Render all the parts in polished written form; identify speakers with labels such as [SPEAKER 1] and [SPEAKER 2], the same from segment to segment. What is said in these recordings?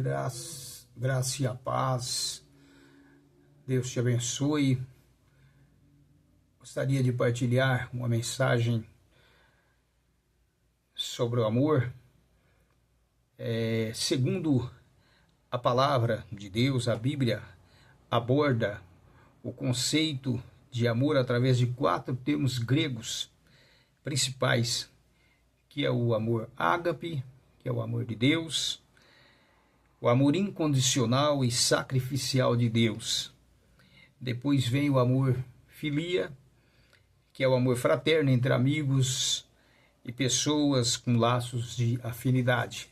[SPEAKER 1] Graça e a paz. Deus te abençoe. Gostaria de partilhar uma mensagem sobre o amor. Segundo a palavra de Deus, a Bíblia aborda o conceito de amor através de 4 termos gregos principais, que é o amor ágape, que é o amor de Deus, o amor incondicional e sacrificial de Deus. Depois vem o amor filia, que é o amor fraterno entre amigos e pessoas com laços de afinidade.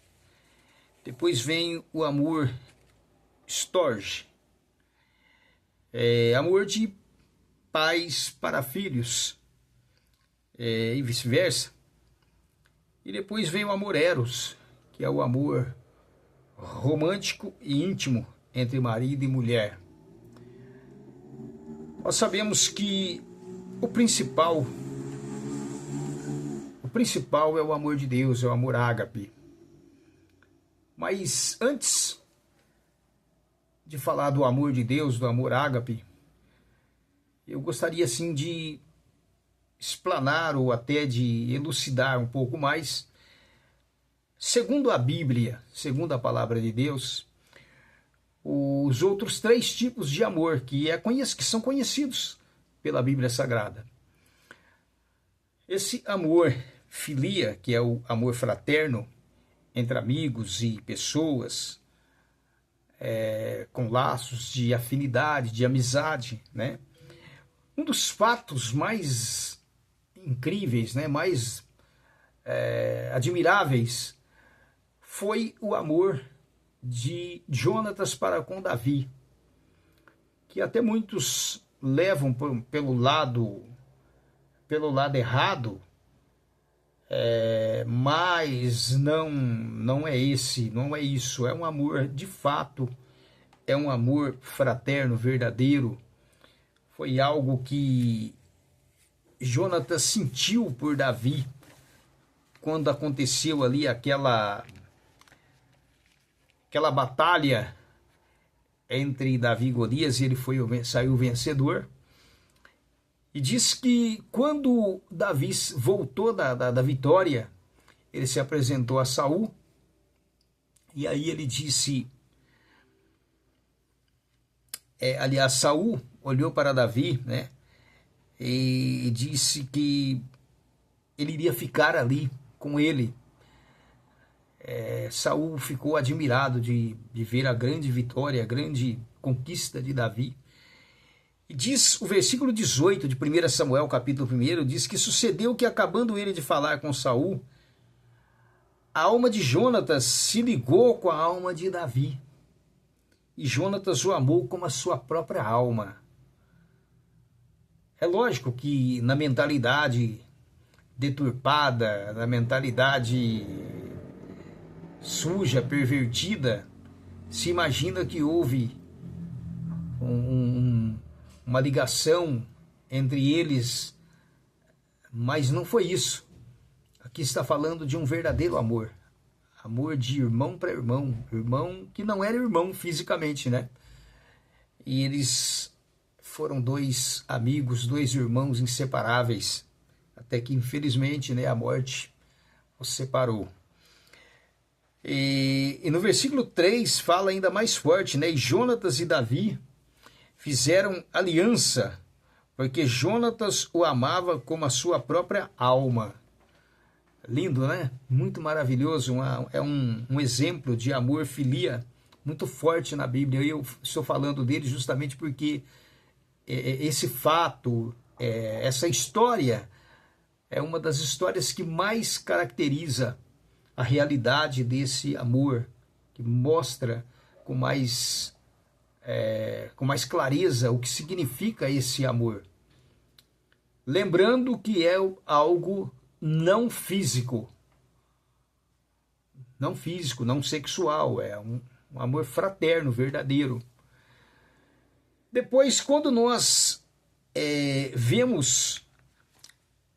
[SPEAKER 1] Depois vem o amor storge, amor de pais para filhos, e vice-versa. E depois vem o amor eros, que é o amor romântico e íntimo entre marido e mulher. Nós sabemos que o principal é o amor de Deus, é o amor ágape. Mas antes de falar do amor de Deus, do amor ágape, eu gostaria assim de explanar ou até de elucidar um pouco mais. Segundo a Bíblia, segundo a palavra de Deus, os outros 3 tipos de amor que são conhecidos pela Bíblia Sagrada. Esse amor filia, que é o amor fraterno entre amigos e pessoas, com laços de afinidade, de amizade, né? Um dos fatos mais incríveis, né, mais admiráveis, foi o amor de Jonatas para com Davi, que até muitos levam pelo lado errado, mas não é isso. É um amor de fato, é um amor fraterno, verdadeiro. Foi algo que Jonatas sentiu por Davi quando aconteceu ali aquela batalha entre Davi e Golias, e ele saiu vencedor. E diz que quando Davi voltou da vitória, ele se apresentou a Saul, e aí ele disse, Saul olhou para Davi, né, e disse que ele iria ficar ali com ele. Saul ficou admirado de ver a grande vitória, a grande conquista de Davi. E diz o versículo 18 de 1 Samuel, capítulo 1, diz que sucedeu que, acabando ele de falar com Saul, a alma de Jonatas se ligou com a alma de Davi. E Jonatas o amou como a sua própria alma. É lógico que na mentalidade deturpada, na mentalidade suja, pervertida, se imagina que houve uma ligação entre eles, mas não foi isso. Aqui está falando de um verdadeiro amor, amor de irmão para irmão, irmão que não era irmão fisicamente, né? E eles foram 2 amigos, 2 irmãos inseparáveis, até que infelizmente, né, a morte os separou. E no versículo 3 fala ainda mais forte, né? E Jonatas e Davi fizeram aliança, porque Jonatas o amava como a sua própria alma. Lindo, né? Muito maravilhoso. É um exemplo de amor filia muito forte na Bíblia. Eu estou falando dele justamente porque esse fato, essa história, é uma das histórias que mais caracteriza a realidade desse amor, que mostra com mais clareza o que significa esse amor. Lembrando que é algo não físico, não sexual, é um amor fraterno, verdadeiro. Depois, quando nós vemos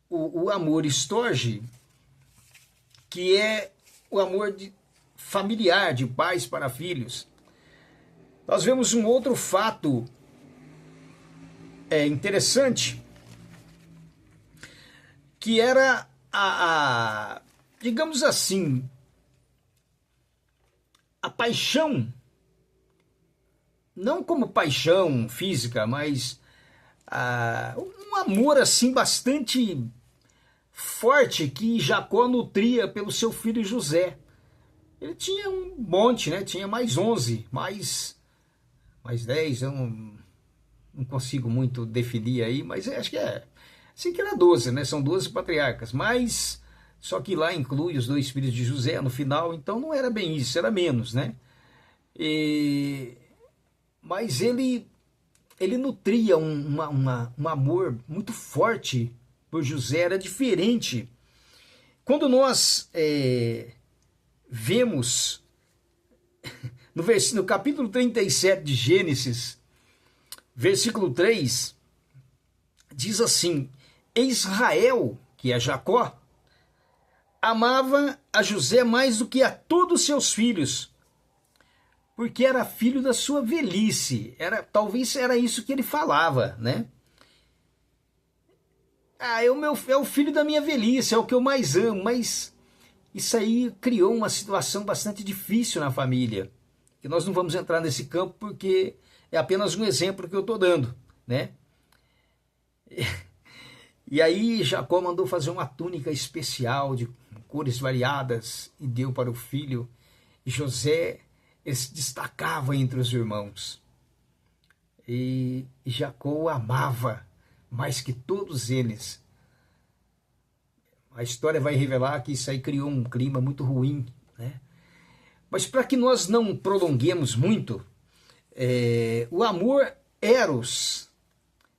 [SPEAKER 1] o amor storge, que é o amor familiar, de pais para filhos. Nós vemos um outro fato interessante, que era digamos assim, a paixão, não como paixão física, mas um amor assim bastante forte que Jacó nutria pelo seu filho José. Ele tinha um monte, né? Tinha mais 11, mais 10, eu não consigo muito definir aí, mas acho que assim que era 12, né? São 12 patriarcas, mas só que lá inclui os 2 filhos de José no final, então não era bem isso, era menos, né? Mas ele nutria um amor muito forte por José, era diferente. Quando nós vemos no capítulo 37 de Gênesis, versículo 3, diz assim: Israel, que é Jacó, amava a José mais do que a todos seus filhos, porque era filho da sua velhice. Talvez era isso que ele falava, né? É o filho da minha velhice, é o que eu mais amo. Mas isso aí criou uma situação bastante difícil na família, que nós não vamos entrar nesse campo porque é apenas um exemplo que eu estou dando, né? E aí Jacó mandou fazer uma túnica especial de cores variadas e deu para o filho. E José, ele se destacava entre os irmãos. E Jacó o amava mais que todos eles. A história vai revelar que isso aí criou um clima muito ruim, né? Mas para que nós não prolonguemos muito, o amor eros.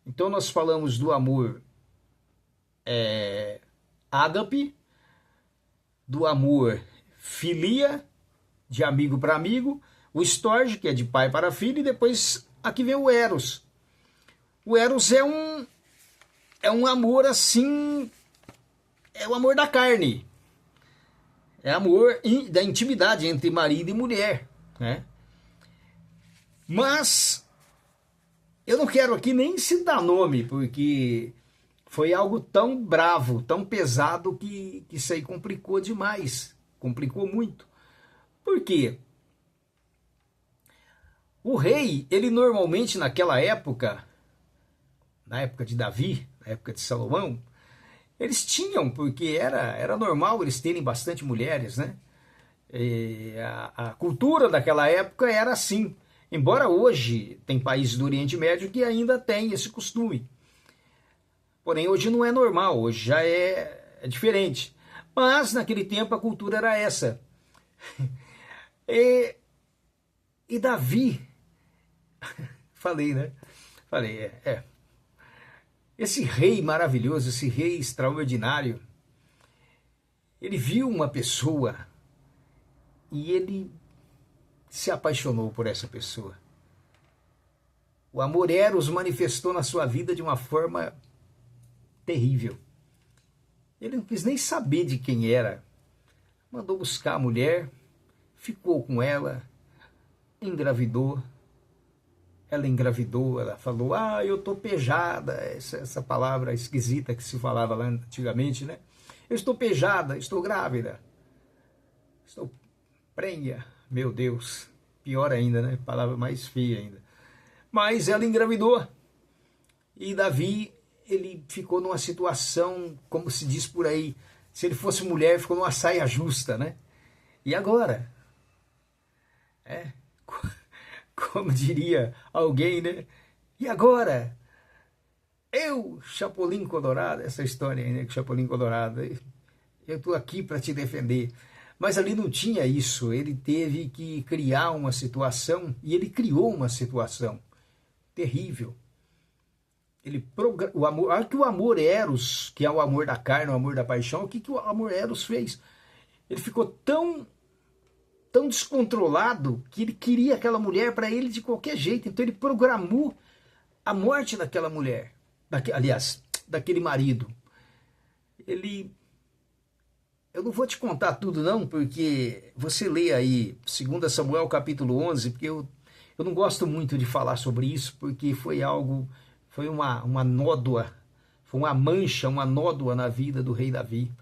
[SPEAKER 1] Então nós falamos do amor ágape, do amor filia, de amigo para amigo, o storge, que é de pai para filho, e depois aqui vem o eros. O eros é um amor assim, é o amor da carne, é amor da intimidade entre marido e mulher, né? Mas eu não quero aqui nem citar nome, porque foi algo tão bravo, tão pesado, que isso aí complicou demais, complicou muito. Por quê? O rei, ele normalmente naquela época, na época de Davi, na época de Salomão, eles tinham, porque era normal eles terem bastante mulheres, né? A cultura daquela época era assim. Embora hoje tem países do Oriente Médio que ainda tem esse costume. Porém, hoje não é normal, hoje já é diferente. Mas naquele tempo a cultura era essa. E Davi, falei, né? Falei, esse rei maravilhoso, esse rei extraordinário, ele viu uma pessoa e ele se apaixonou por essa pessoa. O amor eros manifestou na sua vida de uma forma terrível. Ele não quis nem saber de quem era. Mandou buscar a mulher, ficou com ela, engravidou. Ela engravidou, ela falou: eu tô pejada, essa palavra esquisita que se falava lá antigamente, né? Eu estou pejada, estou grávida, estou prenha, meu Deus, pior ainda, né? Palavra mais feia ainda. Mas ela engravidou, e Davi, ele ficou numa situação, como se diz por aí, se ele fosse mulher, ficou numa saia justa, né? E agora? Como diria alguém, né? E agora? Eu, Chapolin Colorado, essa história aí, né? Que Chapolin Colorado, eu estou aqui para te defender. Mas ali não tinha isso, ele teve que criar uma situação, e ele criou uma situação terrível. Olha que o amor eros, que é o amor da carne, o amor da paixão, o que o amor eros fez? Ele ficou tão descontrolado que ele queria aquela mulher para ele de qualquer jeito. Então ele programou a morte daquela mulher, daquele marido. Ele Eu não vou te contar tudo não, porque você lê aí 2 Samuel capítulo 11, porque eu não gosto muito de falar sobre isso, porque foi algo, foi uma nódoa, foi uma mancha, uma nódoa na vida do rei Davi.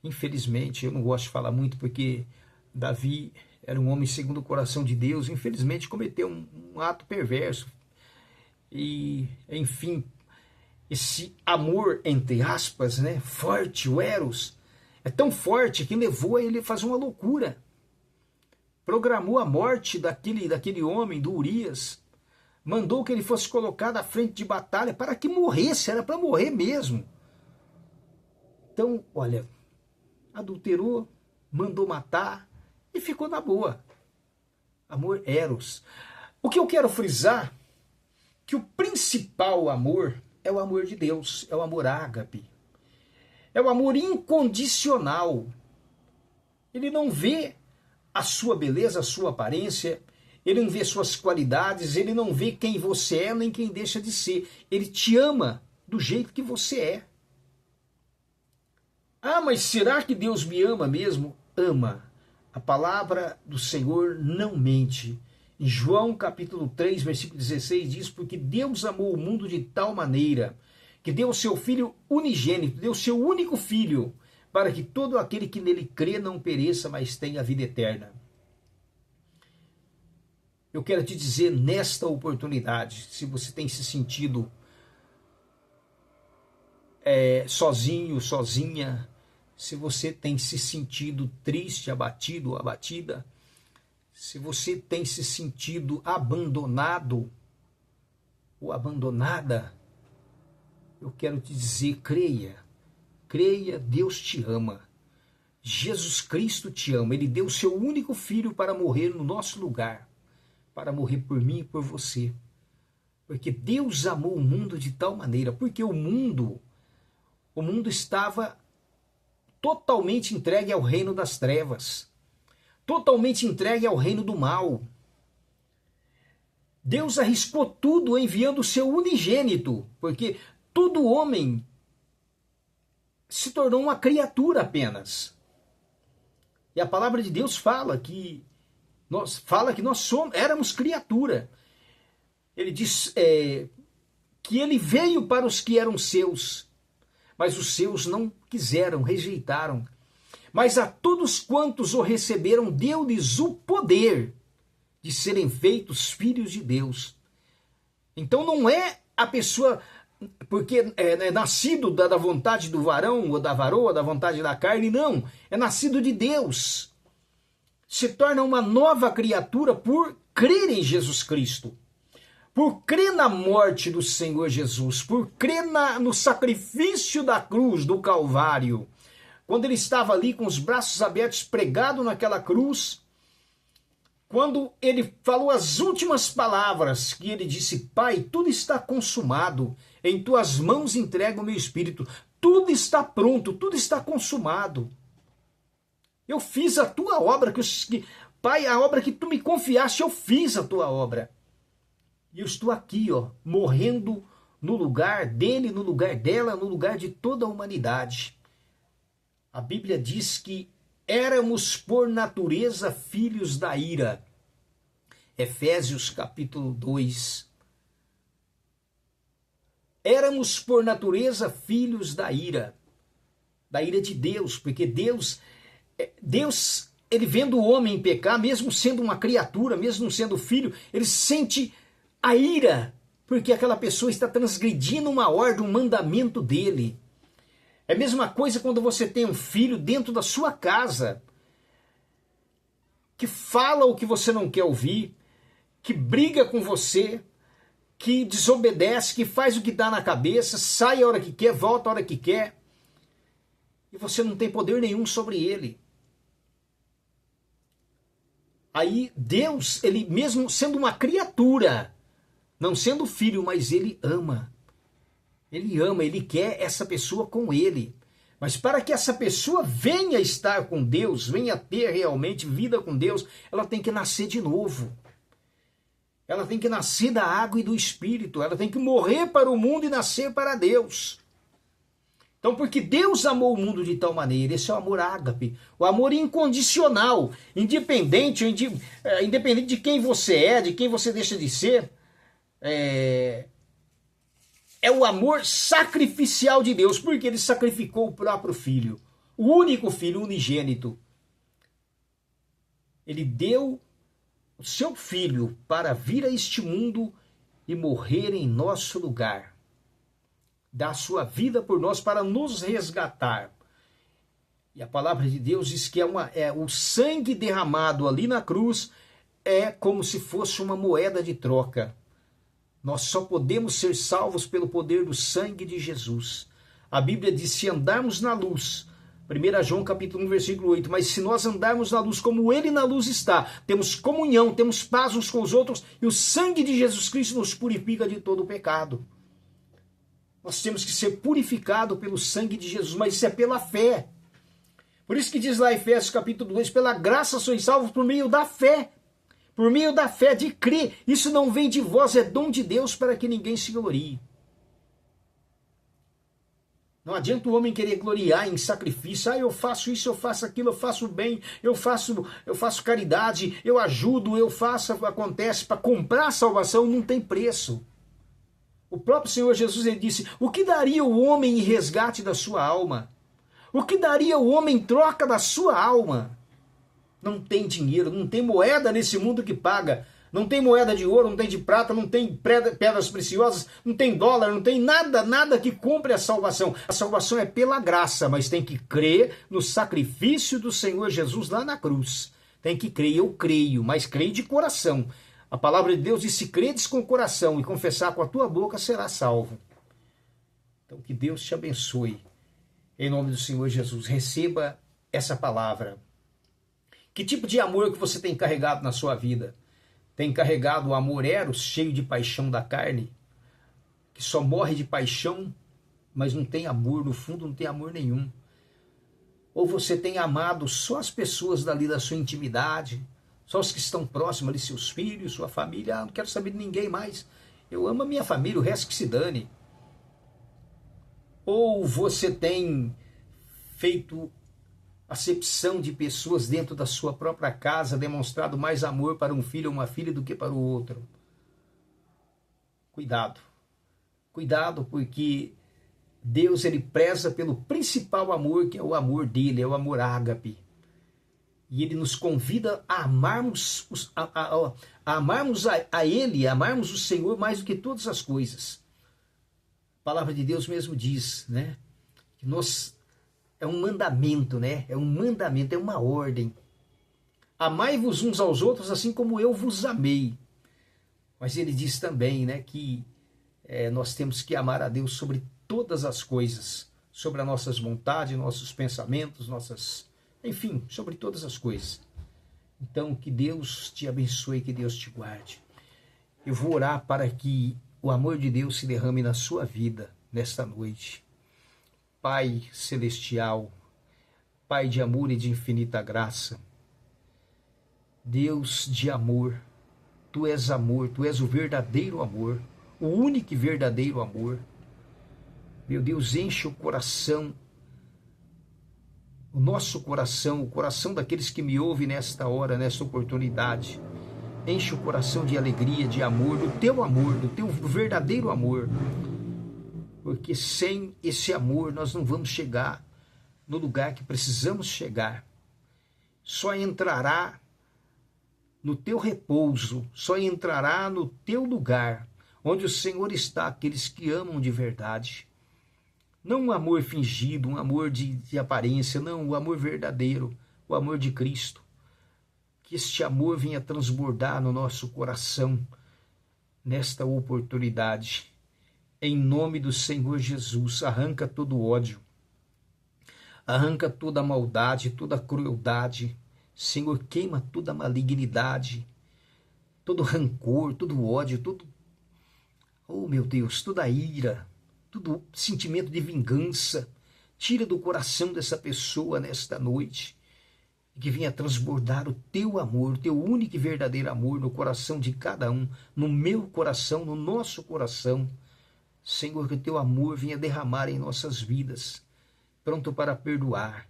[SPEAKER 1] Infelizmente, eu não gosto de falar muito, porque Davi era um homem segundo o coração de Deus, infelizmente cometeu um ato perverso. E, enfim, esse amor, entre aspas, né, forte, o Eros, é tão forte que levou a ele a fazer uma loucura. Programou a morte daquele homem, do Urias. Mandou que ele fosse colocado à frente de batalha para que morresse, era para morrer mesmo. Então, olha, adulterou, mandou matar e ficou na boa. Amor Eros. O que eu quero frisar, que o principal amor é o amor de Deus, é o amor ágape. É o amor incondicional. Ele não vê a sua beleza, a sua aparência, ele não vê suas qualidades, ele não vê quem você é, nem quem deixa de ser. Ele te ama do jeito que você é. Ah, mas será que Deus me ama mesmo? Ama. A palavra do Senhor não mente. Em João capítulo 3, versículo 16 diz, porque Deus amou o mundo de tal maneira que deu o seu Filho unigênito, deu o seu único Filho, para que todo aquele que nele crê não pereça, mas tenha a vida eterna. Eu quero te dizer nesta oportunidade, se você tem se sentido sozinho, sozinha, se você tem se sentido triste, abatido, abatida, se você tem se sentido abandonado ou abandonada, eu quero te dizer, creia, creia, Deus te ama. Jesus Cristo te ama, Ele deu o seu único Filho para morrer no nosso lugar, para morrer por mim e por você. Porque Deus amou o mundo de tal maneira, porque o mundo estava totalmente entregue ao reino das trevas, totalmente entregue ao reino do mal. Deus arriscou tudo enviando o seu unigênito, porque todo homem se tornou uma criatura apenas. E a palavra de Deus fala que nós éramos criatura. Ele diz que ele veio para os que eram seus, mas os seus não quiseram, rejeitaram. Mas a todos quantos o receberam, deu-lhes o poder de serem feitos filhos de Deus. Então não é a pessoa, porque é nascido da vontade do varão, ou da varoa, da vontade da carne, não. É nascido de Deus. Se torna uma nova criatura por crer em Jesus Cristo. Por crer na morte do Senhor Jesus, por crer no sacrifício da cruz, do Calvário. Quando ele estava ali com os braços abertos, pregado naquela cruz, quando ele falou as últimas palavras, que ele disse, Pai, tudo está consumado, em tuas mãos entrego o meu espírito, tudo está pronto, tudo está consumado. Eu fiz a tua obra, Pai, a obra que tu me confiaste, eu fiz a tua obra. E eu estou aqui, morrendo no lugar dele, no lugar dela, no lugar de toda a humanidade. A Bíblia diz que éramos por natureza filhos da ira. Efésios capítulo 2. Éramos por natureza filhos da ira de Deus, porque Deus, ele vendo o homem pecar, mesmo sendo uma criatura, mesmo sendo filho, ele sente a ira, porque aquela pessoa está transgredindo uma ordem, um mandamento dele. É a mesma coisa quando você tem um filho dentro da sua casa, que fala o que você não quer ouvir, que briga com você, que desobedece, que faz o que dá na cabeça, sai a hora que quer, volta a hora que quer, e você não tem poder nenhum sobre ele. Aí Deus, ele mesmo sendo uma criatura, não sendo filho, mas ele ama. Ele ama, ele quer essa pessoa com ele. Mas para que essa pessoa venha estar com Deus, venha ter realmente vida com Deus, ela tem que nascer de novo. Ela tem que nascer da água e do Espírito. Ela tem que morrer para o mundo e nascer para Deus. Então, porque Deus amou o mundo de tal maneira, esse é o amor ágape, o amor incondicional, independente de quem você é, de quem você deixa de ser, é o amor sacrificial de Deus, porque ele sacrificou o próprio filho, o único filho unigênito. Ele deu o seu filho para vir a este mundo e morrer em nosso lugar. Dar sua vida por nós para nos resgatar. E a palavra de Deus diz que o sangue derramado ali na cruz é como se fosse uma moeda de troca. Nós só podemos ser salvos pelo poder do sangue de Jesus. A Bíblia diz, se andarmos na luz, 1 João capítulo 1, versículo 8, mas se nós andarmos na luz como ele na luz está, temos comunhão, temos paz uns com os outros, e o sangue de Jesus Cristo nos purifica de todo o pecado. Nós temos que ser purificados pelo sangue de Jesus, mas isso é pela fé. Por isso que diz lá em Efésios capítulo 2, pela graça sois salvos por meio da fé. Por meio da fé, de crer. Isso não vem de vós, é dom de Deus para que ninguém se glorie. Não adianta o homem querer gloriar em sacrifício. Eu faço isso, eu faço aquilo, eu faço bem, eu faço caridade, eu ajudo, eu faço, acontece. Para comprar a salvação não tem preço. O próprio Senhor Jesus ele disse, o que daria o homem em resgate da sua alma? O que daria o homem em troca da sua alma? Não tem dinheiro, não tem moeda nesse mundo que paga. Não tem moeda de ouro, não tem de prata, não tem pedras preciosas, não tem dólar, não tem nada que compre a salvação. A salvação é pela graça, mas tem que crer no sacrifício do Senhor Jesus lá na cruz. Tem que crer, eu creio, mas creio de coração. A palavra de Deus diz, se credes com o coração e confessar com a tua boca, será salvo. Então que Deus te abençoe. Em nome do Senhor Jesus, receba essa palavra. Que tipo de amor que você tem carregado na sua vida? Tem carregado o amor eros, cheio de paixão da carne, que só morre de paixão, mas não tem amor, no fundo não tem amor nenhum. Ou você tem amado só as pessoas dali da sua intimidade, só os que estão próximos ali, seus filhos, sua família, não quero saber de ninguém mais. Eu amo a minha família, o resto que se dane. Ou você tem feito acepção de pessoas dentro da sua própria casa, demonstrado mais amor para um filho ou uma filha do que para o outro. Cuidado. Cuidado, porque Deus ele preza pelo principal amor, que é o amor dele, é o amor ágape. E ele nos convida a amarmos, a ele, a amarmos o Senhor mais do que todas as coisas. A palavra de Deus mesmo diz, né? Que é um mandamento, né? É um mandamento, é uma ordem. Amai-vos uns aos outros assim como eu vos amei. Mas ele diz também, né, que nós temos que amar a Deus sobre todas as coisas, sobre as nossas vontades, nossos pensamentos, enfim, sobre todas as coisas. Então, que Deus te abençoe, que Deus te guarde. Eu vou orar para que o amor de Deus se derrame na sua vida nesta noite. Pai celestial, Pai de amor e de infinita graça, Deus de amor, Tu és o verdadeiro amor, o único e verdadeiro amor. Meu Deus, enche o coração, o nosso coração, o coração daqueles que me ouvem nesta hora, nesta oportunidade. Enche o coração de alegria, de amor, do teu verdadeiro amor. Porque sem esse amor nós não vamos chegar no lugar que precisamos chegar. Só entrará no teu repouso, só entrará no teu lugar, onde o Senhor está, aqueles que amam de verdade. Não um amor fingido, um amor de aparência, não, o amor verdadeiro, o amor de Cristo. Que este amor venha transbordar no nosso coração nesta oportunidade. Em nome do Senhor Jesus, arranca todo ódio, arranca toda maldade, toda crueldade. Senhor, queima toda malignidade, todo rancor, todo ódio, oh meu Deus, toda ira, todo sentimento de vingança. Tira do coração dessa pessoa nesta noite, que venha transbordar o teu amor, o teu único e verdadeiro amor no coração de cada um, no meu coração, no nosso coração. Senhor, que o teu amor venha derramar em nossas vidas, pronto para perdoar.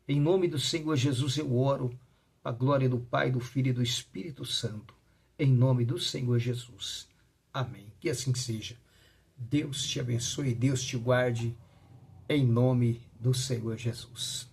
[SPEAKER 1] Em nome do Senhor Jesus eu oro, a glória do Pai, do Filho e do Espírito Santo. Em nome do Senhor Jesus. Amém. Que assim seja. Deus te abençoe, Deus te guarde, em nome do Senhor Jesus.